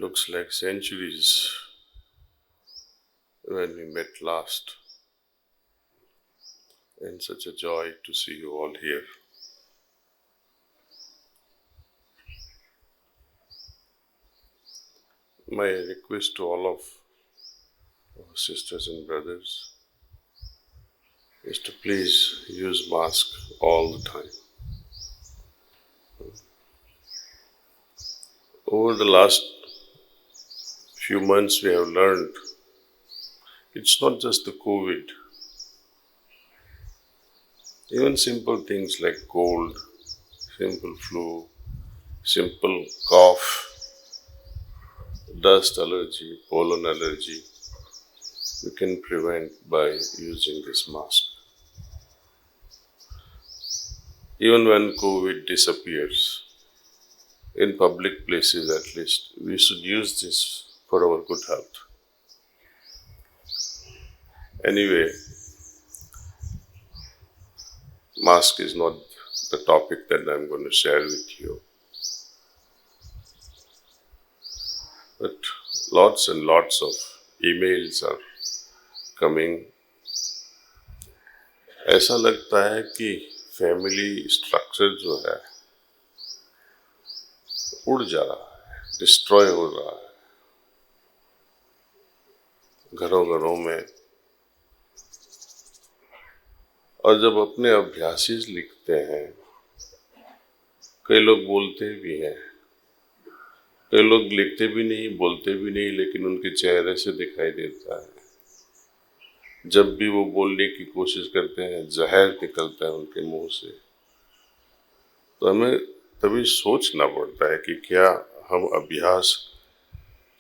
Looks like centuries when we met last, and such a joy to see you all here. My request to all of our sisters and brothers is to please use mask all the time. Over the last few months we have learned it's not just the COVID. Even simple things like cold, simple flu, simple cough, dust allergy, pollen allergy, we can prevent by using this mask. Even when COVID disappears, in public places at least, we should use this for our good health. Anyway, mask is not the topic that I'm going to share with you. But lots and lots of emails are coming. ऐसा लगता है कि family structure जो है उड़ जा रहा है, डिस्ट्रॉय हो रहा है घरों घरों में। और जब अपने अभ्यासीज लिखते हैं, कई लोग बोलते भी हैं, कई लोग लिखते भी नहीं, बोलते भी नहीं, लेकिन उनके चेहरे से दिखाई देता है। जब भी वो बोलने की कोशिश करते हैं, जहर निकलता है उनके मुंह से। तो हमें तभी सोचना पड़ता है कि क्या हम अभ्यास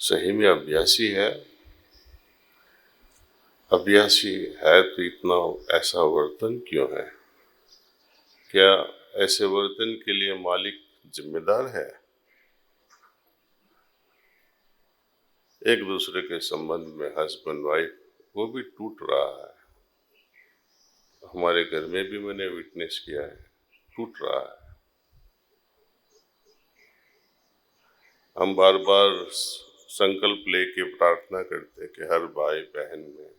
सही में अभ्यासी है? अभ्यासी है तो इतना ऐसा वर्तन क्यों है? क्या ऐसे वर्तन के लिए मालिक जिम्मेदार है? एक दूसरे के संबंध में हस्बैंड वाइफ वो भी टूट रहा है। हमारे घर में भी मैंने विटनेस किया है, टूट रहा है। हम बार बार संकल्प लेके प्रार्थना करते कि हर भाई बहन में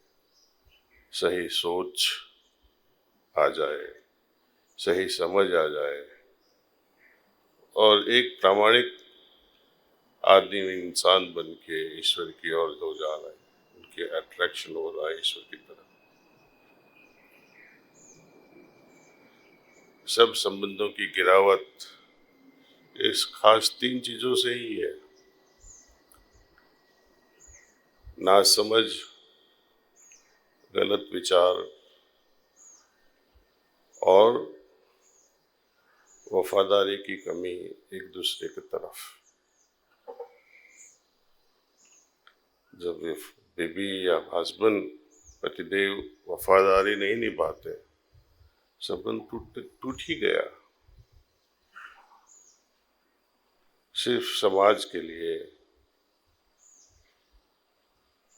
सही सोच आ जाए, सही समझ आ जाए और एक प्रामाणिक आदमी इंसान बन के ईश्वर की ओर हो जा रहा है, उनकी अट्रैक्शन हो रहा है ईश्वर की तरफ। सब संबंधों की गिरावट इस खास 3 चीजों से ही है। नासमझ, गलत विचार और वफादारी की कमी एक दूसरे की तरफ। जब बीवी या हस्बैंड पतिदेव वफादारी नहीं निभाते, संबंध टूट ही गया। सिर्फ समाज के लिए,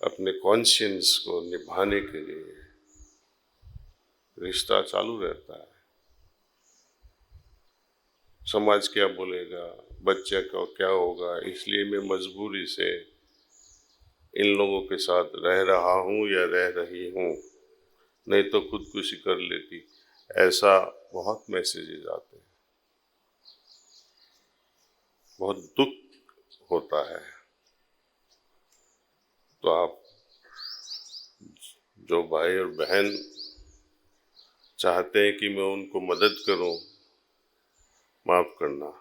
अपने कॉन्शियंस को निभाने के लिए रिश्ता चालू रहता है। समाज क्या बोलेगा, बच्चे को क्या होगा, इसलिए मैं मजबूरी से इन लोगों के साथ रह रहा हूँ या रह रही हूँ, नहीं तो खुदकुशी कर लेती। ऐसा बहुत मैसेजेस आते हैं, बहुत दुख होता है। तो आप जो भाई और बहन चाहते हैं कि मैं उनको मदद करूं, माफ करना।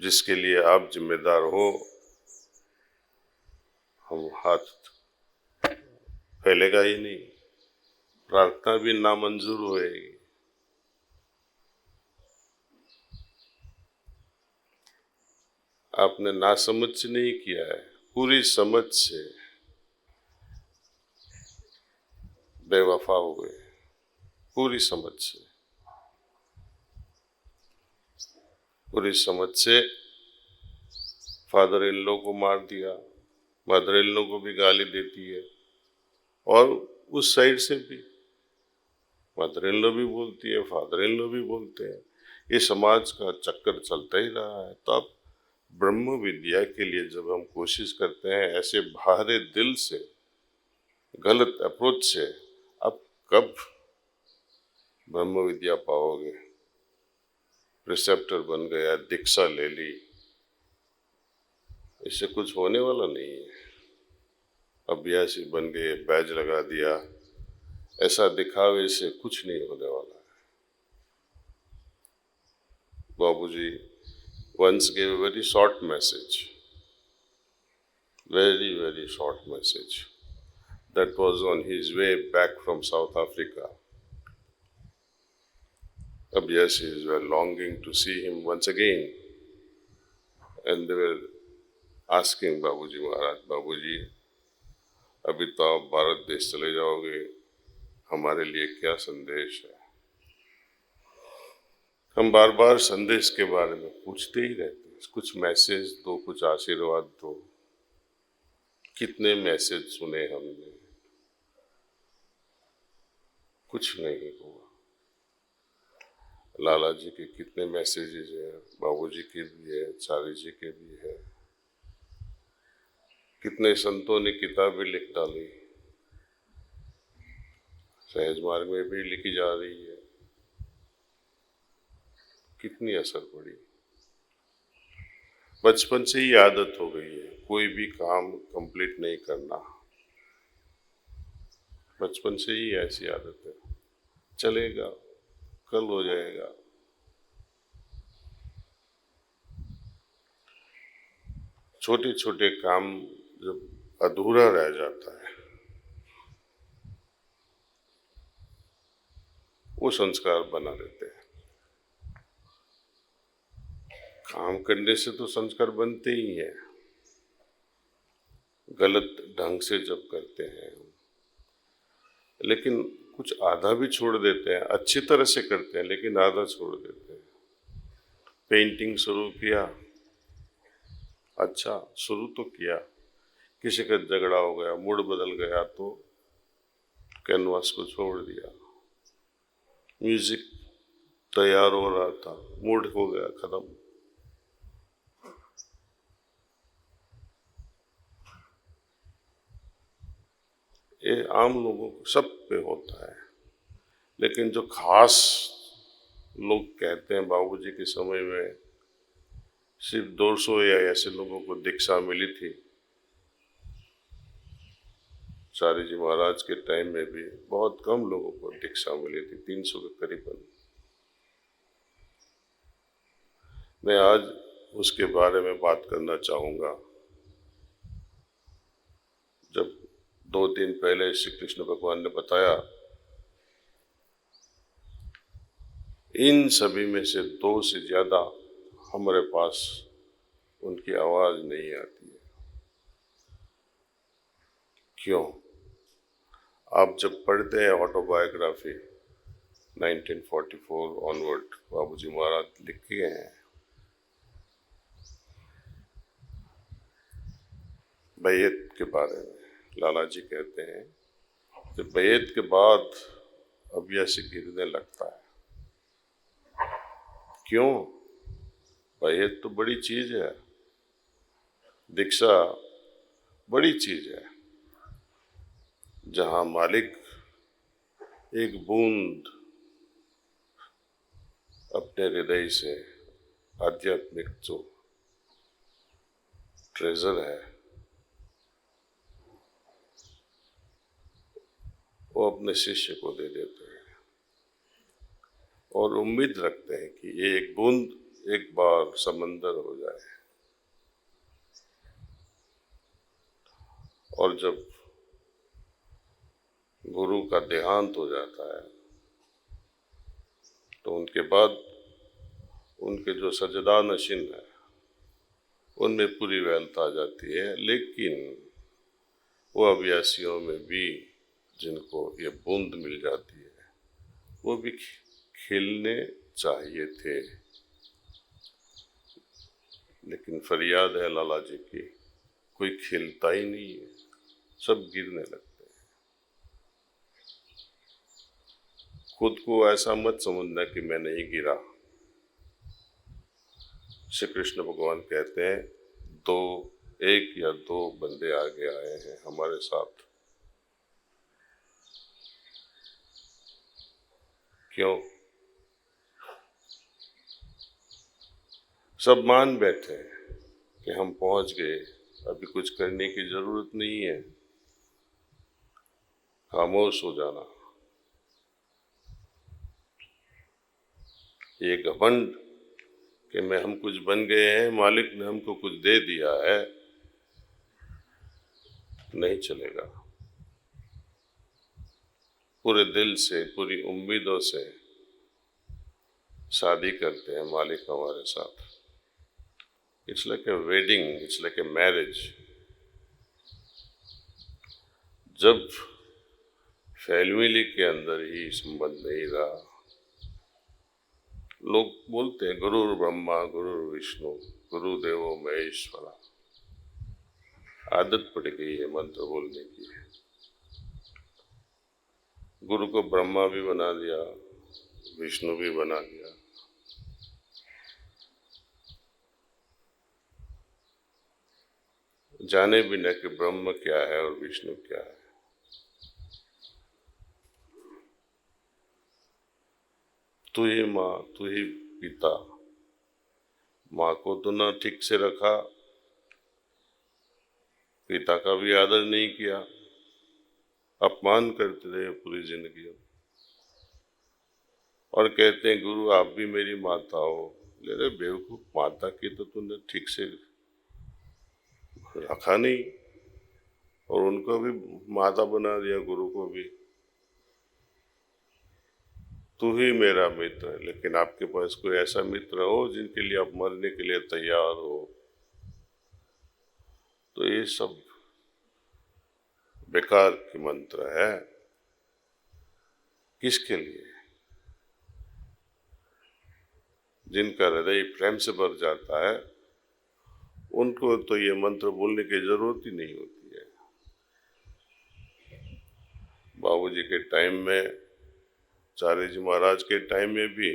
जिसके लिए आप जिम्मेदार हो, हम हाथ फैलेगा ही नहीं, प्रार्थना भी नामंजूर होएगी। आपने नासमझ से नहीं किया है, पूरी समझ से बेवफा हुए, पूरी समझ से। पूरी समझ से फादर इन लॉ को मार दिया, मदर इन लॉ को भी गाली देती है, और उस साइड से भी मदर इन लॉ भी बोलती है, फादर इन लॉ भी बोलते हैं। ये समाज का चक्कर चलता ही रहा है। तो आप ब्रह्म विद्या के लिए जब हम कोशिश करते हैं ऐसे बाहरे दिल से, गलत अप्रोच से, अब कब ब्रह्म विद्या पाओगे? प्रिसेप्टर बन गया, दीक्षा ले ली, इससे कुछ होने वाला नहीं है। अभ्यासी बन गए, बैज लगा दिया, ऐसा दिखावे से कुछ नहीं होने वाला है। बाबूजी once gave a very short message, very short message. That was on his way back from South Africa. Abhyasis were longing to see him once again, and they were asking Babuji Maharaj, Babuji, अभी तो आप भारत देश चले जाओगे, हमारे लिए क्या संदेश है? हम बार बार संदेश के बारे में पूछते ही रहते हैं, कुछ मैसेज दो, कुछ आशीर्वाद दो। कितने मैसेज सुने हमने, कुछ नहीं हुआ। लाला जी के कितने मैसेजेस हैं, बाबूजी के भी है, चारी जी के भी है। कितने संतों ने किताबें लिख डाली, सहज मार्ग में भी लिखी जा रही है। कितनी असर पड़ी। बचपन से ही आदत हो गई है कोई भी काम कंप्लीट नहीं करना। बचपन से ही ऐसी आदत है, चलेगा, कल हो जाएगा। छोटे छोटे काम जब अधूरा रह जाता है, वो संस्कार बना देते हैं। काम करने से तो संस्कार बनते ही हैं, गलत ढंग से जब करते हैं। लेकिन कुछ आधा भी छोड़ देते हैं, अच्छी तरह से करते हैं लेकिन आधा छोड़ देते हैं। पेंटिंग शुरू किया, अच्छा शुरू तो किया, किसी का झगड़ा हो गया, मूड बदल गया तो कैनवास को छोड़ दिया। म्यूजिक तैयार हो रहा था, मूड हो गया खत्म। ये आम लोगों को सब पे होता है। लेकिन जो खास लोग कहते हैं बाबूजी के समय में सिर्फ 200 या ऐसे लोगों को दीक्षा मिली थी। चारी जी महाराज के टाइम में भी बहुत कम लोगों को दीक्षा मिली थी, 300 के करीबन। मैं आज उसके बारे में बात करना चाहूंगा। जब 2 दिन पहले श्री कृष्ण भगवान ने बताया, इन सभी में से 2 से ज्यादा हमारे पास उनकी आवाज नहीं आती है। क्यों? आप जब पढ़ते हैं ऑटोबायोग्राफी 1944 ऑनवर्ड, बाबूजी महाराज लिखे हैं बैयत के बारे में। लाला जी कहते हैं जब बैयत के बाद अभ्यासी गिरने लगता है। क्यों? बैयत तो बड़ी चीज है, दीक्षा बड़ी चीज है, जहां मालिक एक बूंद अपने हृदय से आध्यात्मिक जो ट्रेजर है वो अपने शिष्य को दे देते हैं और उम्मीद रखते हैं कि ये एक बूंद एक बार समंदर हो जाए। और जब गुरु का देहांत हो जाता है तो उनके बाद उनके जो सजदा नशीन है उनमें पूरी वेल्थ आ जाती है। लेकिन वो अभ्यासियों में भी जिनको ये बूंद मिल जाती है वो भी खिलने चाहिए थे। लेकिन फरियाद है लाला जी की, कोई खिलता ही नहीं है, सब गिरने लगते हैं। खुद को ऐसा मत समझना कि मैं नहीं गिरा, श्री कृष्ण भगवान कहते हैं, दो, एक या दो बंदे आगे आए हैं हमारे साथ। क्यों? सब मान बैठे हैं कि हम पहुंच गए, अभी कुछ करने की जरूरत नहीं है, खामोश हो जाना। ये घमंड कि हम कुछ बन गए हैं, मालिक ने हमको कुछ दे दिया है, नहीं चलेगा। पूरे दिल से, पूरी उम्मीदों से शादी करते हैं मालिक हमारे साथ। It's like a wedding, it's like a marriage. जब फैमिली के अंदर ही संबंध नहीं रहा, लोग बोलते हैं गुरु ब्रह्मा गुरु विष्णु गुरुदेवो महेश्वरा। आदत पड़ गई है मंत्र बोलने की। गुरु को ब्रह्मा भी बना दिया, विष्णु भी बना दिया। जाने भी न कि ब्रह्म क्या है और विष्णु क्या है। तू ही माँ, तू ही पिता। माँ को तो ना ठीक से रखा, पिता का भी आदर नहीं किया, अपमान करते रहे पूरी जिंदगी। और कहते हैं गुरु आप भी मेरी माता हो। ले रे बेवकूफ, माता की तो तूने ठीक से रखा नहीं, और उनको भी माता बना दिया, गुरु को भी। तू ही मेरा मित्र है, लेकिन आपके पास कोई ऐसा मित्र हो जिनके लिए आप मरने के लिए तैयार हो। तो ये सब बेकार की मंत्र है। किसके लिए? जिनका हृदय प्रेम से भर जाता है, उनको तो ये मंत्र बोलने की जरूरत ही नहीं होती है। बाबूजी के टाइम में, चारे जी महाराज के टाइम में भी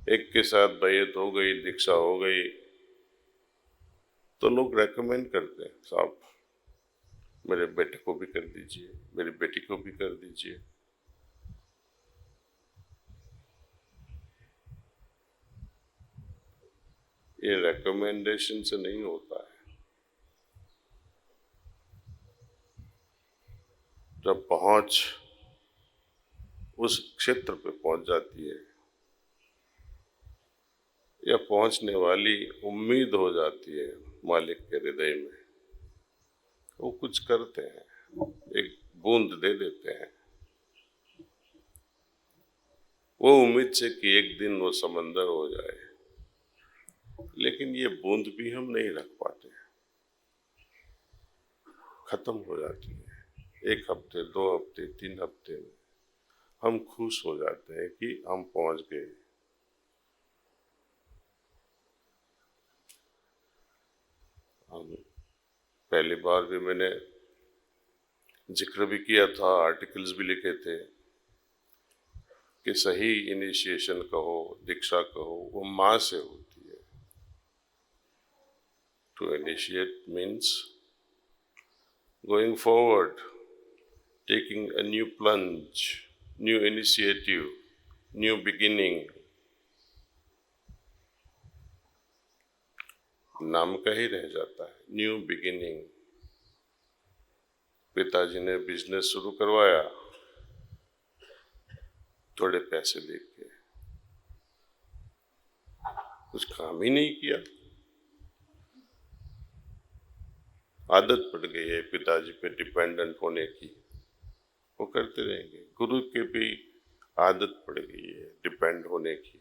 एक के साथ बैयत हो गई, दीक्षा हो गई, तो लोग रेकमेंड करते हैं, साहब मेरे बेटे को भी कर दीजिए, मेरी बेटी को भी कर दीजिए। ये रेकमेंडेशन से नहीं होता है। जब पहुंच उस क्षेत्र पे पहुंच जाती है, या पहुंचने वाली उम्मीद हो जाती है मालिक के हृदय में, वो कुछ करते हैं, एक बूंद दे देते हैं, वो उम्मीद से कि एक दिन वो समंदर हो जाए। लेकिन ये बूंद भी हम नहीं रख पाते, खत्म हो जाती है। एक हफ्ते, 2 हफ्ते, 3 हफ्ते में हम खुश हो जाते हैं कि हम पहुंच गए। हम पहली बार भी मैंने जिक्र भी किया था, आर्टिकल्स भी लिखे थे कि सही इनिशिएशन कहो, दीक्षा कहो, वो माँ से होती है। To initiate means going forward, taking a new plunge, new initiative, new beginning. नाम का ही रह जाता है, न्यू बिगिनिंग। पिताजी ने बिजनेस शुरू करवाया थोड़े पैसे लेके, कुछ काम ही नहीं किया। आदत पड़ गई है पिताजी पे डिपेंडेंट होने की, वो करते रहेंगे। गुरु के भी आदत पड़ गई है डिपेंड होने की।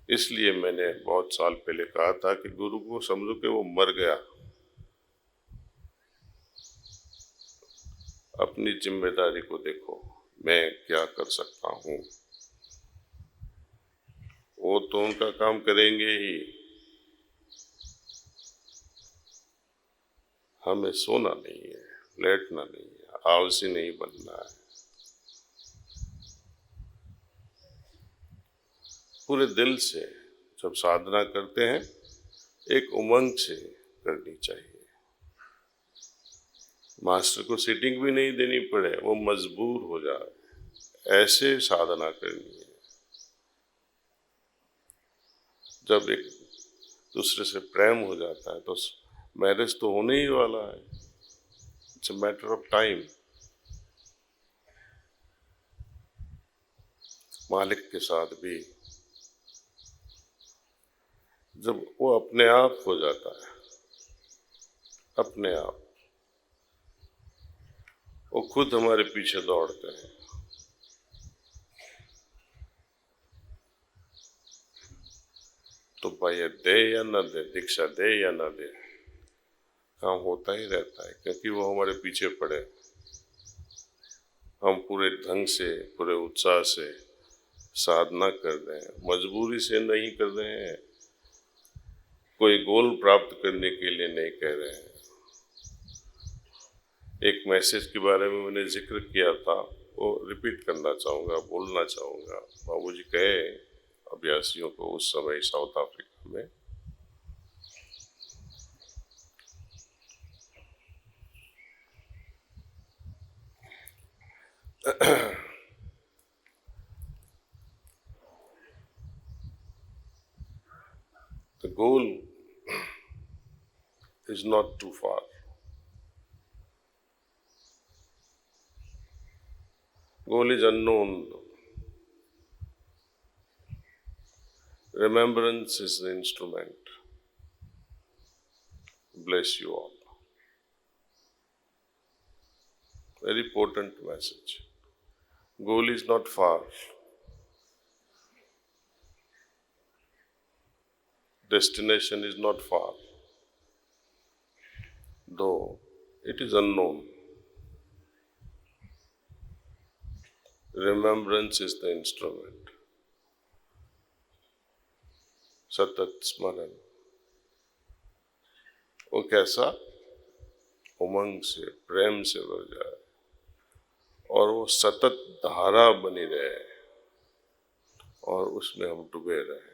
इसलिए मैंने बहुत साल पहले कहा था कि गुरु को समझो कि वो मर गया, अपनी जिम्मेदारी को देखो, मैं क्या कर सकता हूं। वो तो उनका काम करेंगे ही, हमें सोना नहीं है, लेटना नहीं है, आलसी नहीं बनना है। पूरे दिल से जब साधना करते हैं एक उमंग से करनी चाहिए। मास्टर को सीटिंग भी नहीं देनी पड़े, वो मजबूर हो जाए, ऐसे साधना करनी है। जब एक दूसरे से प्रेम हो जाता है तो मैरिज तो होने ही वाला है, it's a matter of time. मालिक के साथ भी जब वो अपने आप हो जाता है, अपने आप वो खुद हमारे पीछे दौड़ते हैं, तो भाई दे या न दे, दीक्षा दे या न दे, काम होता ही रहता है, क्योंकि वो हमारे पीछे पड़े। हम पूरे ढंग से, पूरे उत्साह से साधना कर रहे हैं, मजबूरी से नहीं कर रहे हैं, कोई गोल प्राप्त करने के लिए नहीं कह रहे हैं। एक मैसेज के बारे में मैंने जिक्र किया था, वो रिपीट करना चाहूँगा, बोलना चाहूँगा। बाबूजी कहे अभ्यासियों को उस समय साउथ अफ्रीका में, the goal is not too far. Goal is unknown. Remembrance is the instrument. Bless you all. Very potent message. Goal is not far. Destination is not far, though it is unknown. Remembrance is the instrument. सतत स्मरण, वो कैसा उमंग से, प्रेम से भर जाए और वो सतत धारा बनी रहे और उसमें हम डूबे रहे।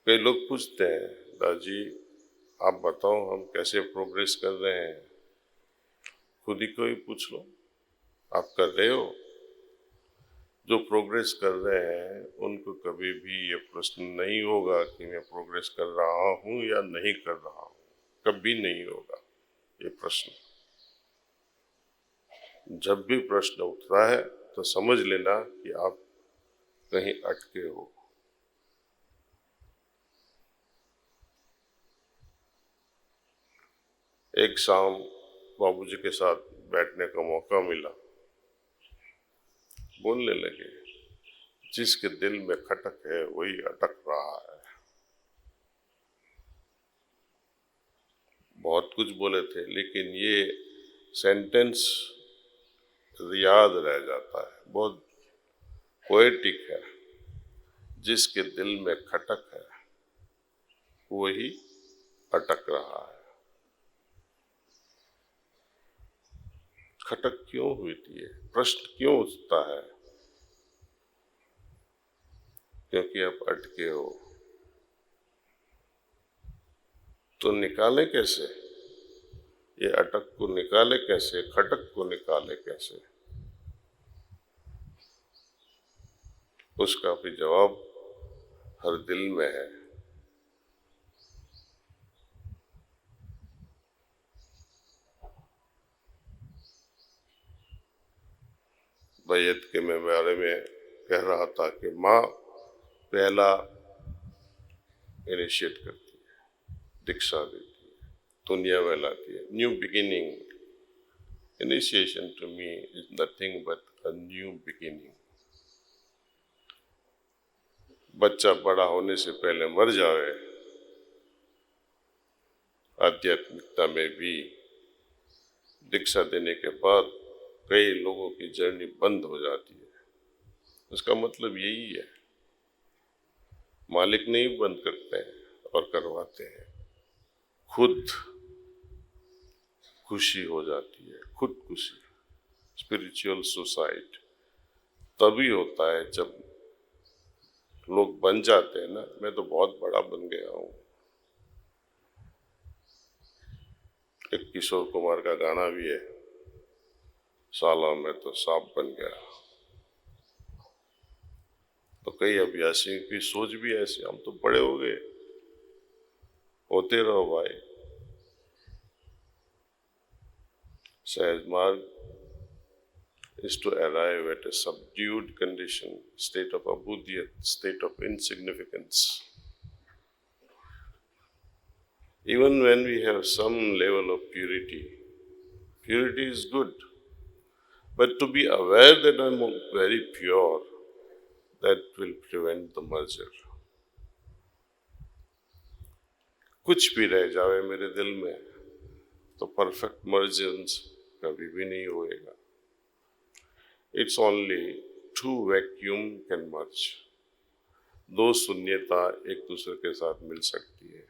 कई लोग पूछते हैं, दादी आप बताओ हम कैसे प्रोग्रेस कर रहे हैं? खुद ही को ही पूछ लो, आप कर रहे हो? जो प्रोग्रेस कर रहे हैं उनको कभी भी ये प्रश्न नहीं होगा कि मैं प्रोग्रेस कर रहा हूं या नहीं कर रहा हूं, कभी नहीं होगा ये प्रश्न। जब भी प्रश्न उठता है तो समझ लेना कि आप कहीं अटके हो। एक शाम बाबूजी के साथ बैठने का मौका मिला, बोलने लगे, जिसके दिल में खटक है वही अटक रहा है। बहुत कुछ बोले थे, लेकिन ये सेंटेंस याद रह जाता है, बहुत पोएटिक है। जिसके दिल में खटक है वही अटक रहा है। खटक क्यों हुई थी? प्रश्न क्यों उठता है? क्योंकि आप अटके हो। तो निकाले कैसे? ये अटक को निकाले कैसे? खटक को निकाले कैसे? उसका भी जवाब हर दिल में है। बैयत के मैं बारे में कह रहा था कि माँ पहला इनिशिएट करती है, दीक्षा देती है, दुनिया में लाती है, new beginning. Initiation to me is nothing but a new beginning. बच्चा बड़ा होने से पहले मर जाए, आध्यात्मिकता में भी दीक्षा देने के बाद कई लोगों की जर्नी बंद हो जाती है। उसका मतलब यही है, मालिक नहीं बंद करते हैं और करवाते हैं, खुद खुशी हो जाती है, खुद खुशी। स्पिरिचुअल सुसाइड तभी होता है जब लोग बन जाते हैं ना, मैं तो बहुत बड़ा बन गया हूँ। एक किशोर कुमार का गाना भी है, साला मैं तो सांप बन गया। तो कई अभ्यासियों की सोच भी ऐसी, हम तो बड़े हो गए। होते रहो भाई। सहज मार्ग is to arrive at a subdued condition, state of abudiyat, state of insignificance. Even when we have some level of purity, purity is good, but to be aware that I'm very pure, that will prevent the merger. कुछ भी रह जावे मेरे दिल में तो perfect मर्जेंस कभी भी नहीं होएगा। It's only two vacuum can merge. दो शून्यता एक दूसरे के साथ मिल सकती है।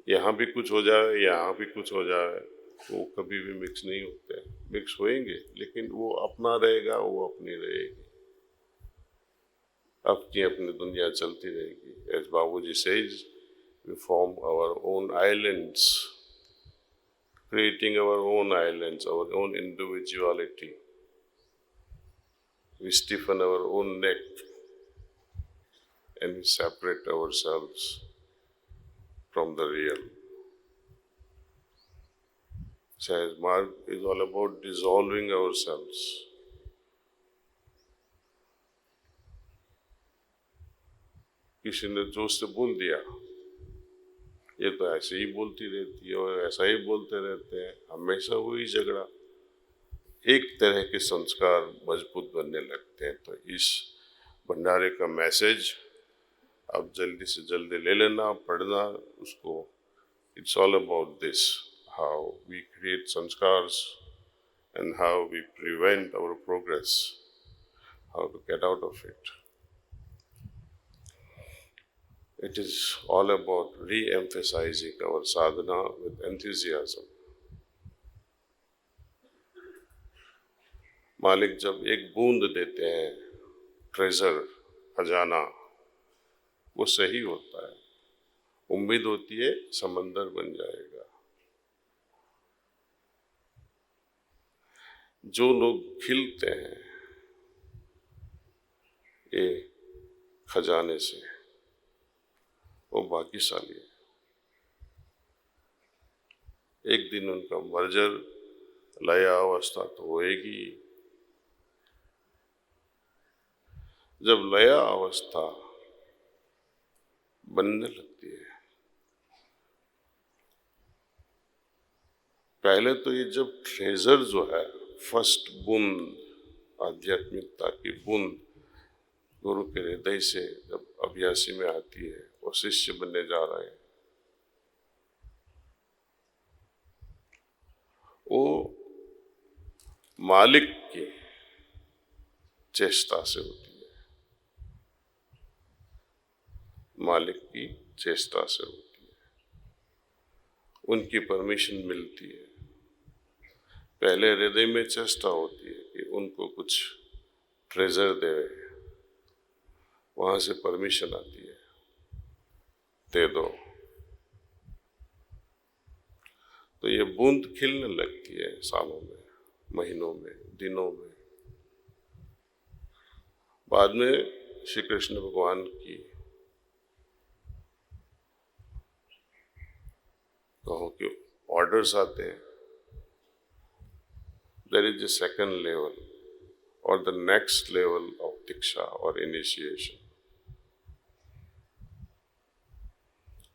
यहाँ भी कुछ हो जाए, यहाँ भी कुछ हो जाए, वो कभी भी मिक्स नहीं होते। मिक्स होएंगे लेकिन वो अपना रहेगा, वो अपनी रहेगी, अपनी अपनी दुनिया चलती रहेगी। As Babuji says, we form our own islands, creating our own islands, our own individuality. We stiffen our own neck and we separate ourselves from the real. Says Mark is all about dissolving ourselves. किसी ने जोश से बोल दिया, ये तो ऐसे ही बोलती रहती है और ऐसा ही बोलते रहते हैं, हमेशा वही झगड़ा। एक तरह के संस्कार मजबूत बनने लगते हैं। तो इस भंडारे का मैसेज आप जल्दी से जल्दी ले लेना, पढ़ना उसको। It's all about this, how we create sanskars and how we prevent our progress, how to get out of it. It is all about re-emphasizing our sadhana with enthusiasm. मालिक जब एक बूंद देते हैं, ट्रेजर, खजाना, वो सही होता है। उम्मीद होती है समंदर बन जाएगा। जो लोग खिलते हैं ये खजाने से, वो भाग्यशाली है। एक दिन उनका मर्जर, लया अवस्था तो होएगी। जब लया अवस्था बनने लगती है, पहले तो ये जब ट्रेजर जो है, फर्स्ट बूंद, आध्यात्मिकता की बूंद गुरु के हृदय से जब अभ्यासी में आती है, वो शिष्य बनने जा रहे हैं, वो मालिक की चेष्टा से होती है, मालिक की चेष्टा से होती है, उनकी परमिशन मिलती है। पहले हृदय में चेष्टा होती है कि उनको कुछ ट्रेजर दे, वहां से परमिशन आती है, दे दो। तो ये बूंद खिलने लगती है सालों में, महीनों में, दिनों में। बाद में श्री कृष्ण भगवान की कहो कि ऑर्डर्स आते हैं। There is a second level or the next level of diksha or initiation.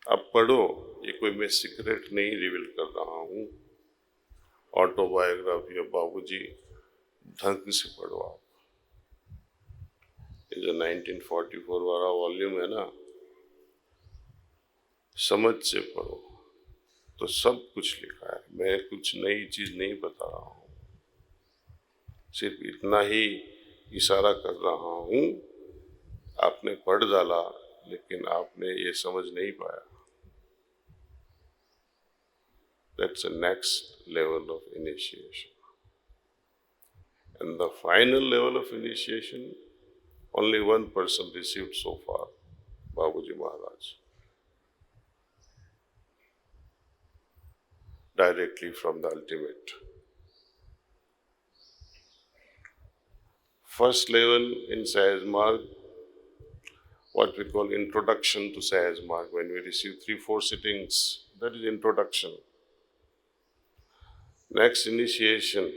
अब पढ़ो, ये कोई मैं सीक्रेट नहीं रिवील कर रहा हूँ। ऑटोबायोग्राफी ऑफ बाबूजी ढंग से पढ़ो आप। ये जो 1944 वाला वॉल्यूम है ना, समझ से पढ़ो तो सब कुछ लिखा है। मैं कुछ नई चीज नहीं बता रहा हूँ, सिर्फ इतना ही इशारा कर रहा हूँ। आपने पढ़ डाला लेकिन आपने ये समझ नहीं पाया। That's the next level of initiation. And the final level of initiation Only one person received so far, Babuji Maharaj, directly from the ultimate. First level in Sahaj Marg, what we call introduction to Sahaj Marg, when we receive 3-4 sittings, that is introduction. Next initiation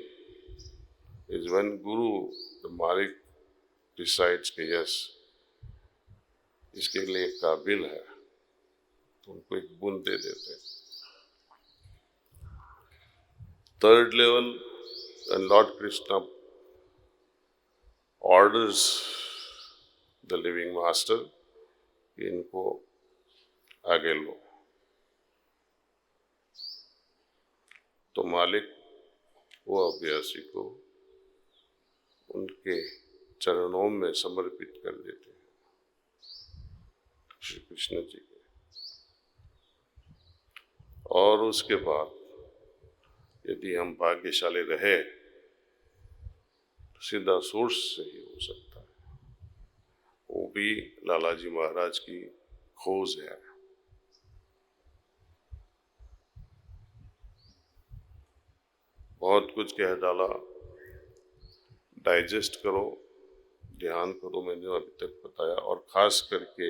is when Guru, the Malik, decides कि yes, इसके लिए काबिल है, तो उनको एक बूंद दे देते हैं. Third level, when Lord Krishna orders the living master कि इनको आगे लो, तो मालिक वो अभ्यासी को उनके चरणों में समर्पित कर देते हैं, श्री कृष्ण जी के. और उसके बाद यदि हम भाग्यशाली रहे तो सीधा सोर्स से ही हो सकता है. वो भी लालाजी महाराज की खोज है. बहुत कुछ कह डाला, डाइजेस्ट करो, ध्यान करो, मैंने अभी तक बताया. और खास करके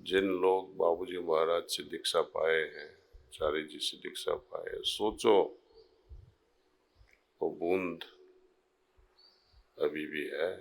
जिन लोग बाबूजी महाराज से दीक्षा पाए हैं, चारी जी से दीक्षा पाए, सोचो वो बूंद अभी भी है.